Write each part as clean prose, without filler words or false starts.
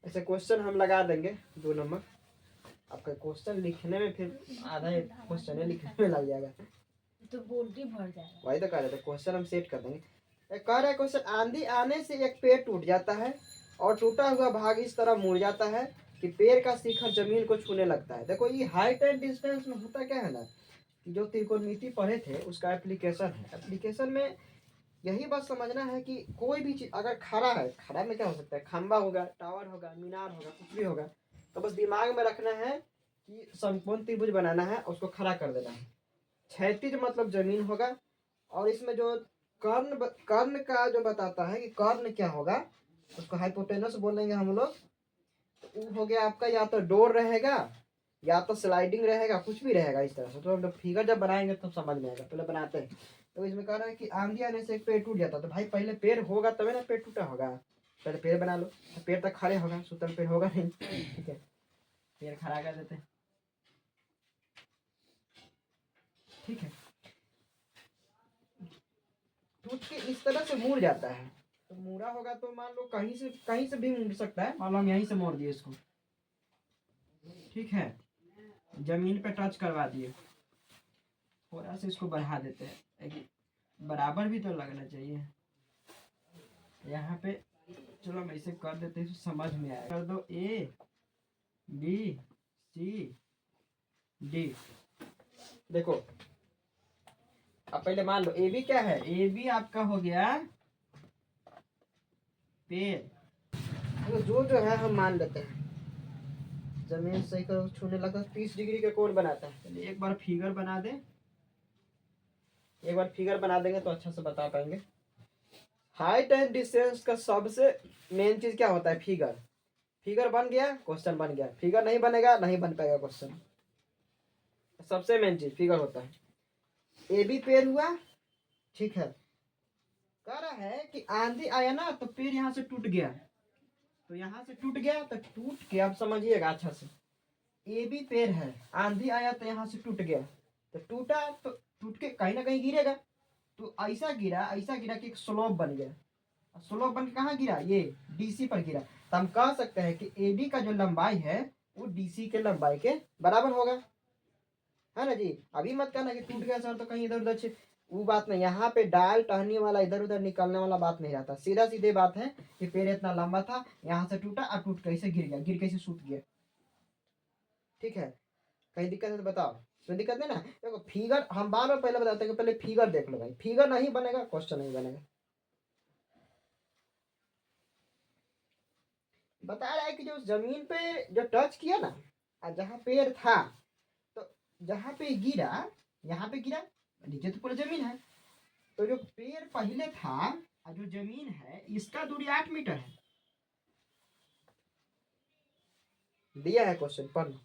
ऐसे क्वेश्चन हम लगा देंगे 2 नंबर। आपका क्वेश्चन लिखने में फिर आधा क्वेश्चन लिखने में लग जाएगा, तो बोल्टी भर जाएगा। वही तो कह रहे थे, क्वेश्चन हम सेट कर देंगे। कह रहा है क्वेश्चन, आंधी आने से एक पेड़ टूट जाता है और टूटा हुआ भाग इस तरह मुड़ जाता है कि पेड़ का शिखर जमीन को छूने लगता है। देखो ये हाइट एंड डिस्टेंस में होता क्या है ना, कि जो त्रिकोणमिति पढ़े थे उसका एप्लीकेशन है। एप्लीकेशन में यही बात समझना है कि कोई भी चीज अगर खड़ा है, खड़ा में क्या हो सकता है, खंबा होगा, टावर होगा, मीनार होगा, कुछ भी होगा, तो बस दिमाग में रखना है कि समकोण त्रिभुज बनाना है, उसको खड़ा कर देना है। क्षैतिज मतलब जमीन होगा, और इसमें जो कर्ण का जो बताता है कि कर्ण क्या होगा, उसको हाइपोटेनस बोलेंगे हम लोग। तो वो हो गया आपका, या तो डोर रहेगा या तो स्लाइडिंग रहेगा, कुछ भी रहेगा इस तरह से। तो हम लोग फिगर जब बनाएंगे तब समझ में आएगा, पहले बनाते हैं। तो इसमें कह रहा है कि आंधी आने से एक पेड़ टूट जाता है, तो भाई पहले पेड़ होगा तभी ना पेड़ टूटा होगा। पहले पेड़ बना लो, तो पेड़ तक खड़े होगा, सुतल पेड़ होगा नहीं। ठीक है, पेड़ खड़ा कर देते हैं। ठीक है, टूट के इस तरह से मुड़ जाता है, तो मुड़ा होगा तो मान लो कहीं से भी मुड़ सकता है। मान लो हम यहीं से मोड़ दिए इसको, ठीक है, जमीन पे टच करवा दिए, थोड़ा सा इसको बढ़ा देते हैं, लेकिन बराबर भी तो लगना चाहिए यहाँ पे। चलो हम ऐसे कर देते हैं, समझ में आए। कर दो ए बी सी डी। देखो अब पहले मान लो ए बी क्या है, ए बी आपका हो गया पेड़। तो जो है हम मान लेते हैं, जमीन सही कर छूने लगा 30 डिग्री का कोण बनाता है। चलिए एक बार फिगर बना दें, एक बार फिगर बना देंगे तो अच्छा से बता पाएंगे। हाइट एंड डिस्टेंस का सबसे मेन चीज क्या होता है, फिगर। फिगर बन गया क्वेश्चन बन गया, फिगर नहीं बनेगा नहीं बन पाएगा क्वेश्चन। सबसे मेन चीज फिगर होता है। ए बी पेड़ हुआ, ठीक है, कह रहा है कि आंधी आया ना तो पेड़ यहाँ से टूट गया, तो यहाँ से टूट गया, तो टूट के आप समझिएगा अच्छा से, ए बी पेड़ है, आंधी आया तो यहाँ से टूट गया, तो टूटा तो टूट के कहीं ना कहीं गिरेगा। तो ऐसा गिरा कि एक स्लोप बन गया। स्लोप बन के कहाँ गिरा, ये डीसी पर गिरा। तो हम कह सकते हैं कि एडी का जो लंबाई है वो डीसी के लंबाई के बराबर होगा, है ना जी। अभी मत कहना कि टूट गया सर तो कहीं इधर उधर, वो बात नहीं। यहाँ पे डाल टहनी वाला, इधर उधर निकलने वाला बात नहीं रहता। सीधा सीधे बात है कि पेड़ इतना लंबा था, यहाँ से टूटा और टूट कैसे गिर गया, गिर कैसे सूख गया। ठीक है, कहीं दिक्कत है तो बताओ। कोई दिक्कत नहीं ना। देखो फिगर हम बार बार पहले बताते हैं कि पहले फिगर देख लो भाई, फिगर नहीं बनेगा क्वेश्चन नहीं बनेगा। बता रहा है कि जो जमीन पे जो टच किया ना, और जहाँ पेड़ था, तो जहाँ पे गिरा, यहाँ पे गिरा, नीचे तो पूरा जमीन है, तो जो पेड़ पहले था और जो जमीन है इसका दूरी 8 मीटर है। दिया है क्वेश्चन पढ़ लो,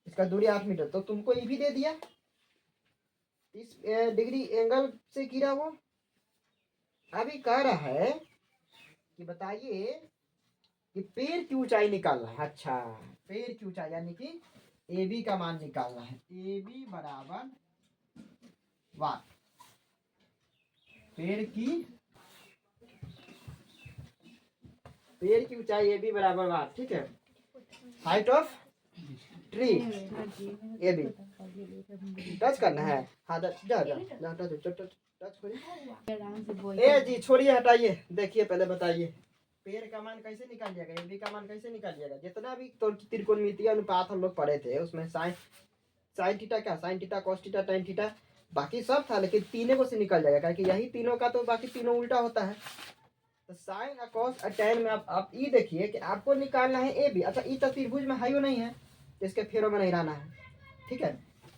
इसका दूरी 8 मीटर, तो तुमको ये भी दे दिया 30 डिग्री एंगल से गिरा वो। अभी कह रहा है कि बताइए कि पेड़ की ऊंचाई निकालना है। अच्छा, पेड़ की ऊंचाई यानी कि ए बी का मान निकालना है। ए बी बराबर वाट, पेड़ की ऊंचाई ए बी बराबर वाट। ठीक है, height of tree A B, touch करना है। हाँ जा जा जा टच करिए। ए जी छोड़िए हटाइए, देखिए पहले बताइए पेड़ का मान कैसे निकाल जाएगा, ए बी का मान कैसे निकाल जाएगा। जितना भी त्रिकोणमितीय अनुपात हम लोग पढ़े थे उसमें साइन थीटा क्या, sine theta cos theta tan theta बाकी सब था, लेकिन तीनों को से निकल जाएगा क्योंकि यही तीनों का तो बाकी तीनों उल्टा होता है। तो साइन और कॉस और tan में आप ये देखिए कि आपको निकालना है ए बी। अच्छा, ये तो त्रिभुज में है नहीं है, इसके फेरों में नहीं रहना है। ठीक है,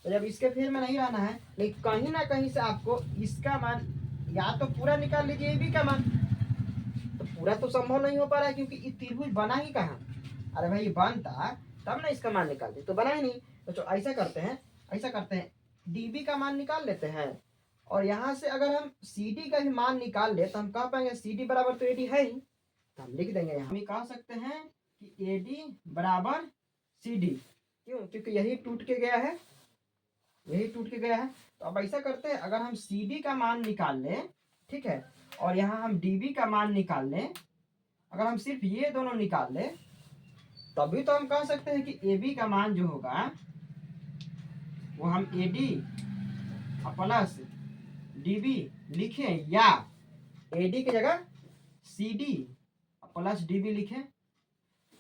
तो जब इसके फेर में नहीं रहना है, लेकिन कहीं ना कहीं से आपको इसका मान या तो पूरा निकाल लीजिए ए बी का मान, तो पूरा तो संभव नहीं हो पा रहा है क्योंकि ये त्रिभुज बना ही कहाँ। अरे भाई बनता तब ना इसका मान निकालते, तो बना ही नहीं। तो ऐसा करते हैं डीबी का मान निकाल लेते हैं, और यहाँ से अगर हम सी डी का भी मान निकाल ले तो हम कह पाएंगे सी डी बराबर तो ए डी है ही, तो हम लिख देंगे। हम कह सकते हैं कि ए डी बराबर सी डी। क्यों, क्योंकि यही टूट के गया है, यही टूट के गया है। तो अब ऐसा करते हैं, अगर हम सी डी का मान निकाल लें, ठीक है, और यहाँ हम डी बी का मान निकाल लें, अगर हम सिर्फ ये दोनों निकाल लें तभी तो हम कह सकते हैं कि ए बी का मान जो होगा वो हम A D plus D B लिखें, या ए डी की जगह C D plus D B लिखें।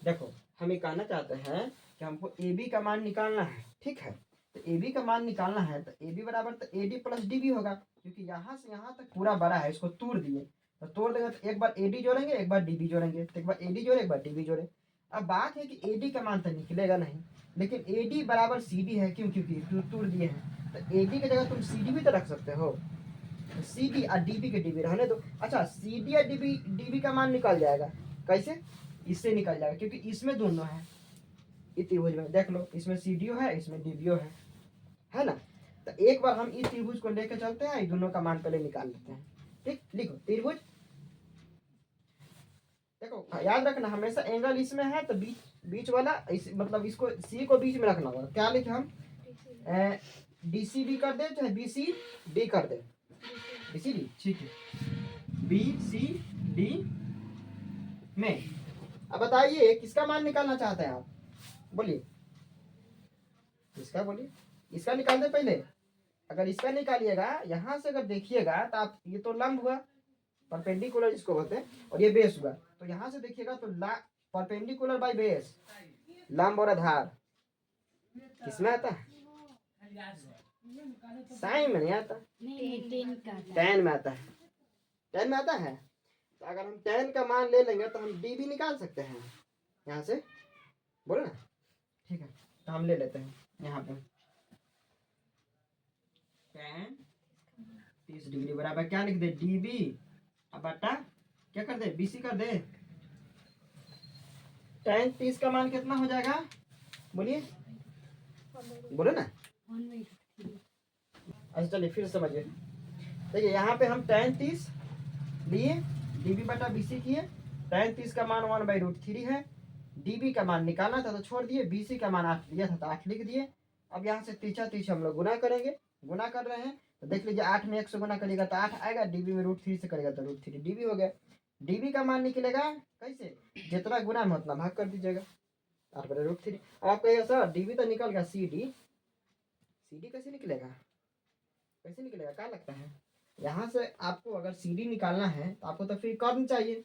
देखो हम ये कहना चाहते हैं कि हमको ए बी का मान निकालना है, ठीक है। तो ए बी का मान निकालना है तो ए बी बराबर तो A D plus D B होगा, क्योंकि यहाँ से यहाँ तक पूरा बड़ा है, इसको तोड़ दिए तो तोड़ देंगे तो एक बार ए डी जोड़ेंगे एक बार डी बी जोड़ेंगे, तो एक बार ए डी जोड़े एक बार डी बी जोड़े। अब बात है कि ए डी का मान तो निकलेगा नहीं, लेकिन ए डी बराबर सी डी है, क्यों? क्योंकि तोड़ दिए हैं। तो ए डी की जगह तुम सी डी भी तो रख सकते हो, सी डी और डी बी के डी बी रहने दो। अच्छा, सी डी और डी बी का मान निकल जाएगा, कैसे? इससे निकल जाएगा, क्योंकि इसमें दोनों है, इस त्रिभुज में देख लो, इसमें सी डी है इसमें डी बी है ना। तो एक बार हम इस त्रिभुज को लेकर चलते हैं, दोनों का मान पहले निकाल लेते हैं। ठीक, लिखो त्रिभुज। देखो याद रखना हमेशा एंगल इसमें है तो बीच वाला मतलब इसको सी को बीच में रखना होगा। क्या लिखे हम? डी सी डी कर दे चाहे बी सी डी कर दे, बी सी डी, ठीक है, बी सी डी में। अब बताइए किसका मान निकालना चाहते हैं आप? बोलिए किसका, बोलिए। इसका निकाल दे पहले। अगर इसका निकालिएगा यहाँ से अगर देखिएगा तो आप, ये तो लंब हुआ, परपेंडिकुलर जिसको बोलते हैं, और ये बेस हुआ। तो यहाँ से देखिएगा तो परपेंडिकुलर बाय बेस, लंब और आधार किसमें आता है? साइन में नहीं आता, टेन में आता है। टेन में आता है। तो अगर हम टेन का मान ले लेंगे तो हम डी भी निकाल सकते हैं यहाँ से, बोलो ना, ठीक है। तो हम ले लेते हैं यहाँ पे टेन 30 डिग्री बराबर क्या लिख दे? डी बी अब बटा क्या कर दे? बी सी कर दे। टेन 30 का मान कितना हो जाएगा? बोलिए, बोलो ना। अच्छा चलिए फिर समझिए। देखिए यहाँ पे हम टेन 30 लिए, डी बी बटा बी सी किए। टेन 30 का मान 1/√3 है। डी बी का मान निकालना था तो छोड़ दिए, बी सी का मान 8 दिया था तो 8 लिख दिए। अब यहाँ से तीछा हम लोग गुना करेंगे, गुना कर रहे हैं तो देख लीजिए 8 में 1 से गुना करिएगा तो 8 आएगा, डीबी में √3 से करेगा तो √3 डीबी हो गया। डीबी का मान निकलेगा कैसे? जितना गुना में उतना भाग कर दीजिएगा, 8/√3। अब आप कहिएगा सर डीबी तो निकल गया, सी डी कैसे निकलेगा? कैसे निकलेगा, क्या लगता है? यहाँ से आपको अगर सी डी निकालना है तो आपको तो फिर कर्ण चाहिए,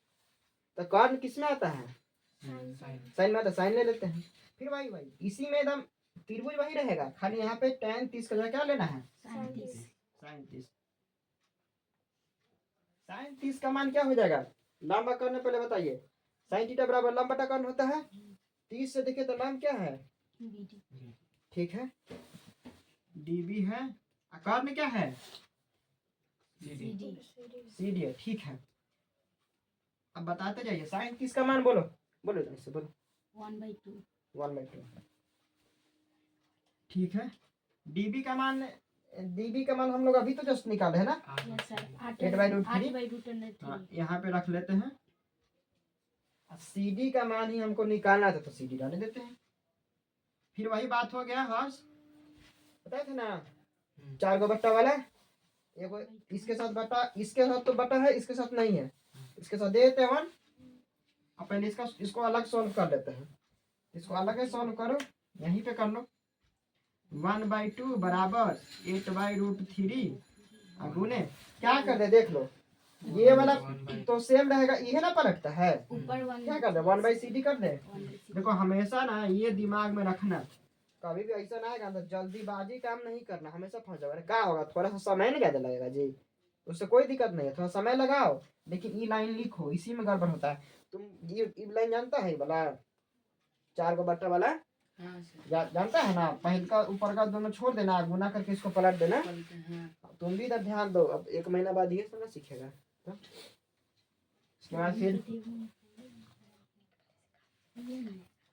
तो कर्ण किस में आता है? साइन में आता है, साइन ले लेते हैं। फिर वही इसी में एकदम त्रिभुज वही रहेगा, खाली यहाँ पे टेन 30 का जगह क्या लेना है? साइन 30 का मान क्या हो जाएगा? लंब कर्ण पहले बताइए। साइन थीटा बराबर लंब बटा कर्ण होता है। 30 से देखिए तो लंब क्या है? ठीक है, डीबी है, कर्ण क्या है? सी डी है, ठीक है। अब बताते जाइए साइन 30 का मान बोलो, बोलो इससे बोलो। 1/2 ठीक है। डीबी का मान हम लोग अभी तो जस्ट निकाले है ना, 8/√3 यहाँ पे रख लेते हैं। सी डी का मान ही हमको निकालना था तो सी डी डाले देते हैं। फिर वही बात हो गया हर्ष, बताए थे ना 4 गो बट्टा वाला, एगो इसके साथ बटा, इसके साथ तो बटा है, इसके साथ नहीं है, इसके साथ दे देते हैं 1। अब पहले इसको अलग सॉल्व कर लेते हैं, इसको अलग है सॉल्व करो, यहीं पे कर लो। 1/2 बराबर 8/√3 गुने क्या कर दे देख लो, ये वाला तो सेम रहेगा, ये ना पलटता है, क्या कर दे 1/CD कर दे। देखो हमेशा ना ये दिमाग में रखना, कभी भी ऐसा ना आएगा तो जल्दीबाजी काम नहीं करना, हमेशा फंस जाओगे। क्या होगा, थोड़ा सा समय नहीं ज्यादा लगेगा जी, उससे कोई दिक्कत नहीं है, थोड़ा समय लगाओ, लेकिन ये लाइन लिखो, इसी में गड़बड़ होता है। तुम ये लाइन जानता है वाला 4 गो बट्टा वाला? जानता है ना, पहले का ऊपर का दोनों छोड़ देना, गुना करके इसको पलट देना। तुम भी इधर ध्यान दो, अब 1 महीना बाद ये सब सीखेगा। तो इसके बाद फिर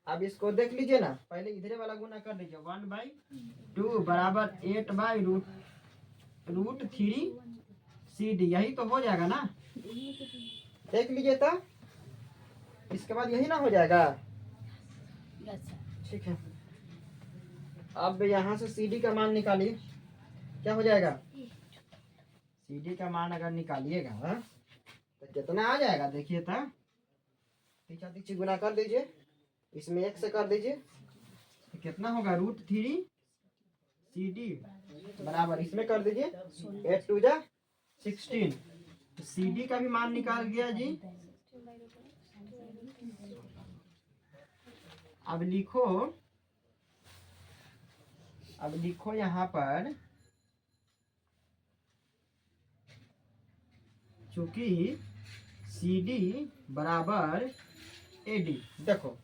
अब इसको देख लीजिए ना, पहले इधर वाला गुना कर लीजिए, 1/2 बराबर 8/√3 CD, यही तो हो जाएगा ना, देख लीजिए तो इसके बाद यही ना हो जाएगा, ठीक है। अब यहाँ से CD का मान निकालिए, क्या हो जाएगा? CD का मान अगर निकालिएगा तो कितना आ जाएगा, देखिए तो तीछा तीछी गुना कर दीजिए, इसमें 1 से कर दीजिए तो कितना होगा √3 CD बराबर इसमें कर दीजिए 8 2 जा 16। तो CD का भी मान निकाल गया जी। अब लिखो यहाँ पर चूंकि CD बराबर AD, देखो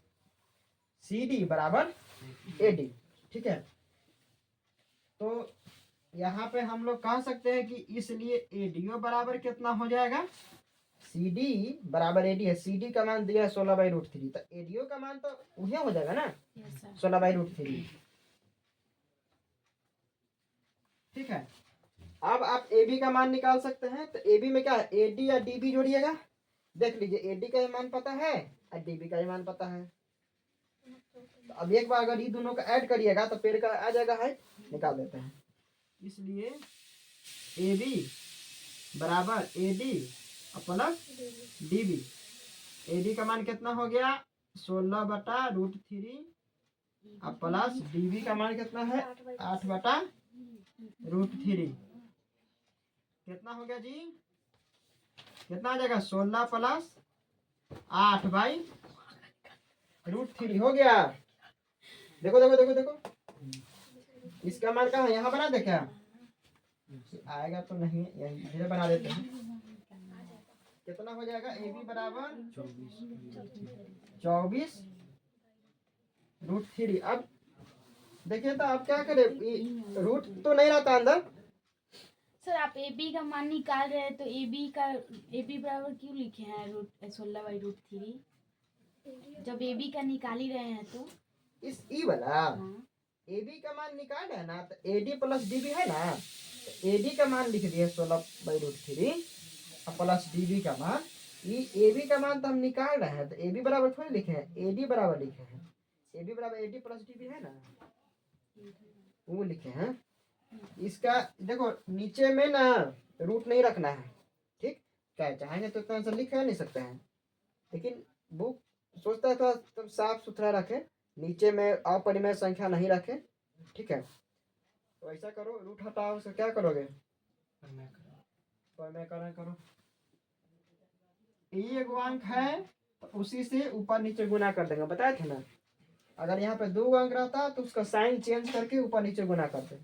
CD बराबर AD, ठीक है। तो यहाँ पे हम लोग कह सकते हैं कि इसलिए ADO बराबर कितना हो जाएगा, CD बराबर AD है। CD का मान दिया है 16/√3, तो ADO का मान तो वही हो जाएगा ना, 16/√3, ठीक है। अब आप AB का मान निकाल सकते हैं। तो AB में क्या है, AD या DB जोड़िएगा। देख लीजिए AD का मान पता है और DB का मान पता है। तो अब एक बार अगर ये दोनों का ऐड करिएगा तो पेड़ का आ जाएगा है, निकाल देते हैं। इसलिए AB बराबर AD प्लस DB। AD का मान कितना हो गया 16/√3 प्लस DB का मान कितना है 8/√3। कितना हो गया जी, कितना आ जाएगा 16 प्लस 8/√3 हो गया। देखो देखो देखो देखो, इसका मान कहाँ है, यहाँ बना दे क्या, आएगा तो नहीं, यही धीरे बना देते हैं। कितना हो जाएगा AB बराबर 24/√3। अब देखिए तो आप क्या करें, रूट तो नहीं रहता अंदर। सर आप AB का मान निकाल रहे हैं तो AB बराबर क्यों लिखे हैं 16/√3? जब AB का निकाल ही रहे हैं तो इस ई वाला AB का मान निकाल रहे हैं ना, तो AD प्लस DB है ना, तो AD का मान लिख दिए 16/√3 प्लस DB का मान। ये AB का मान तो हम निकाल रहे हैं, तो AB बराबर थोड़ी लिखे हैं, AD बराबर लिखे हैं। AB बराबर AD प्लस DB है ना, वो लिखे हैं। इसका देखो नीचे में ना रूट नहीं रखना है, ठीक, क्या चाहेंगे तो इतना सा लिख नहीं सकते हैं, लेकिन बुक सोचता है थोड़ा तो साफ सुथरा रखे, नीचे में अपरिमेय संख्या नहीं रखे, ठीक है। तो ऐसा करो, रूट हटाओ, उसका क्या करोगे, परिमेयकरण करो। ये एक अंक है तो उसी से ऊपर नीचे गुना कर देंगे, बताए थे ना। अगर यहाँ पे 2 अंक रहता तो उसका साइन चेंज करके ऊपर नीचे गुना करते।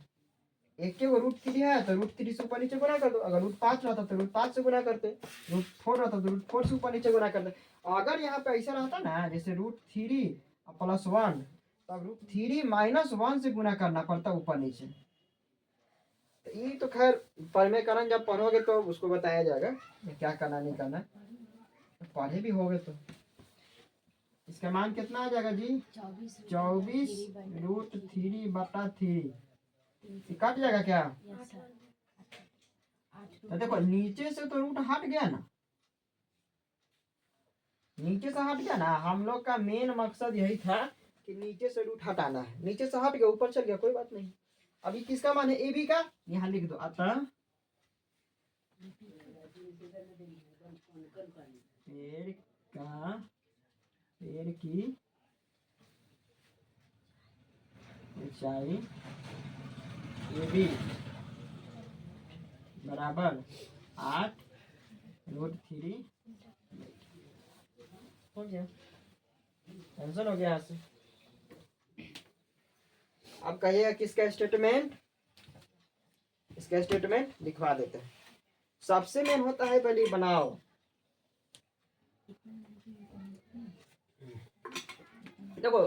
एक के वो √3 है तो √3 से ऊपर नीचे गुना कर दो। अगर √5 रहता तो √5 से गुना करते, √4 रहता तो √4 से ऊपर नीचे गुना करते। अगर यहाँ पे ऐसा रहता ना जैसे √3 + 1, तब √3 - 1 से गुना करना पड़ता ऊपर नीचे। तो ये तो खैर परिमेयकरण जब पढ़ोगे तो उसको बताया जाएगा क्या करना नहीं करना, पढ़े भी होगे तो। इसका मान कितना आ जाएगा जी 24√3/3। कट जाएगा क्या, तो देखो नीचे से तो रूट हट गया ना, नीचे से हट गया ना। हम लोग का मेन मकसद यही था कि नीचे से रूट हटाना है, नीचे से हट गया ऊपर चल गया कोई बात नहीं। अभी किसका मान है AB का, यहाँ लिख दो, अतः पेड़ की ऊंचाई AB बराबर 8√3 हो गया, आंसर हो गया यहाँ से। अब कहिएगा किसका स्टेटमेंट, इसका स्टेटमेंट लिखवा देते हैं। सबसे मेन होता है पहले बनाओ, देखो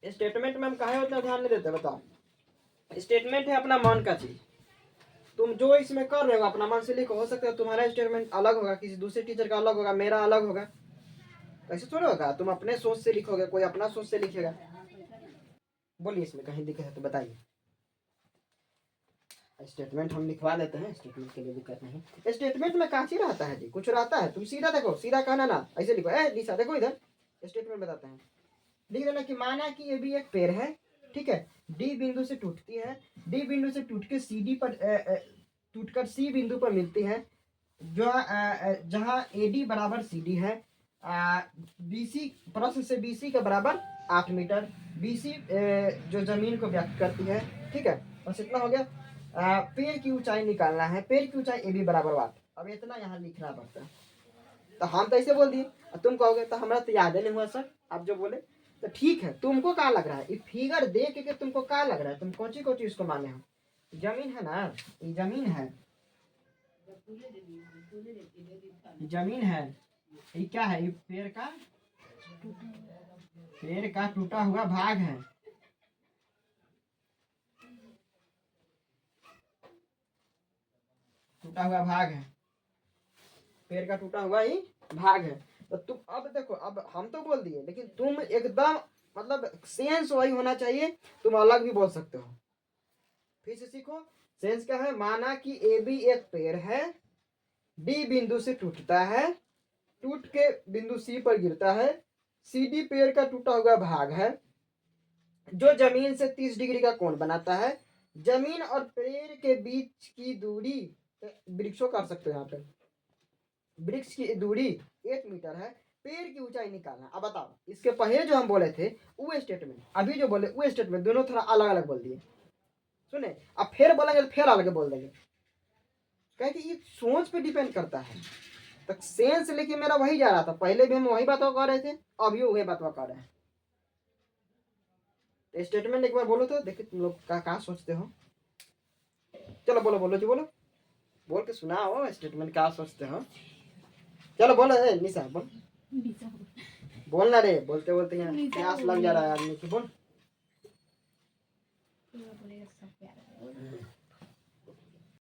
स्टेटमेंट में हम काहे उतना ध्यान नहीं देते, बताओ। स्टेटमेंट है अपना मन का चीज, तुम जो इसमें कर रहे हो अपना मन से लिखो। हो सकता है तुम्हारा स्टेटमेंट अलग होगा, किसी दूसरे टीचर का अलग होगा, मेरा अलग होगा, ऐसे थोड़ा होगा। तुम अपने सोच से लिखोगे, कोई अपना सोच से लिखेगा। बोलिए इसमें कहीं दिक्कत है तो बताइए। स्टेटमेंट हम लिखवा देते हैं, स्टेटमेंट के लिए दिक्कत नहीं। स्टेटमेंट में काची रहता है जी, कुछ रहता है, तुम सीधा देखो, सीधा कहना ना, ऐसे लिखो। निशा देखो इधर, स्टेटमेंट बताते हैं। लिख देना कि माना कि ये भी एक पेड़ है, ठीक है, डी बिंदु से टूटती है, डी बिंदु से टूट के CD पर टूटकर C बिंदु पर मिलती है, जो जहाँ AD बराबर CD है, BC प्रश्न से BC के बराबर 8 मीटर। BC जो जमीन को व्यक्त करती है, ठीक है, बस इतना हो गया। पेड़ की ऊंचाई निकालना है, पेड़ की ऊंचाई AB बराबर वाट। अब इतना यहाँ लिखना पड़ता है, तो हम तो ऐसे बोल दिए, तुम कहोगे तो हमारा तो याद ही नहीं हुआ सर आप जो बोले। तो ठीक है, तुमको क्या लग रहा है, ये फिगर देख के तुमको क्या लग रहा है, तुम कोची कोची इसको माने हो? जमीन है ना, ये जमीन है, जमीन है, ये क्या है, ये पेड़ का टूटा हुआ भाग है। टूटा हुआ भाग है, पेड़ का टूटा हुआ ही भाग है। तो तुम अब देखो, अब हम तो बोल दिए, लेकिन तुम एकदम मतलब सेंस वही होना चाहिए, तुम अलग भी बोल सकते हो। फिर से सीखो, सेंस क्या है। माना कि AB एक पेड़ है, D बिंदु से टूटता है, टूट के बिंदु C पर गिरता है, CD पेड़ का टूटा हुआ भाग है जो जमीन से 30 डिग्री का कोण बनाता है। जमीन और पेड़ के बीच की दूरी, वृक्षों कर सकते हो यहाँ पे, वृक्ष की दूरी 1 मीटर है। पेड़ की ऊंचाई निकालना। अब बताओ, इसके पहले जो हम बोले थे वो स्टेटमेंट, अभी जो बोले वो स्टेटमेंट, दोनों थोड़ा अलग अलग बोल दिए। सुने, अब फिर बोलेंगे तो फिर अलग बोल देंगे, कहे कि ये सोच पे डिपेंड करता है। तो सेंस लेके मेरा वही जा रहा था, पहले भी हम वही बात कर रहे थे, अभी वही बात कर रहे हैं। तो स्टेटमेंट एक बार बोलो तो देखिए तुम लोग क्या सोचते हो। चलो बोलो बोलो जी, बोलो, बोल के सुनाओ स्टेटमेंट क्या सोचते हो। चलो बोलो, निशा बोल, बोलना रे, बोलते बोलते यहाँ प्यास लग जा रहा है आदमी की, बोल।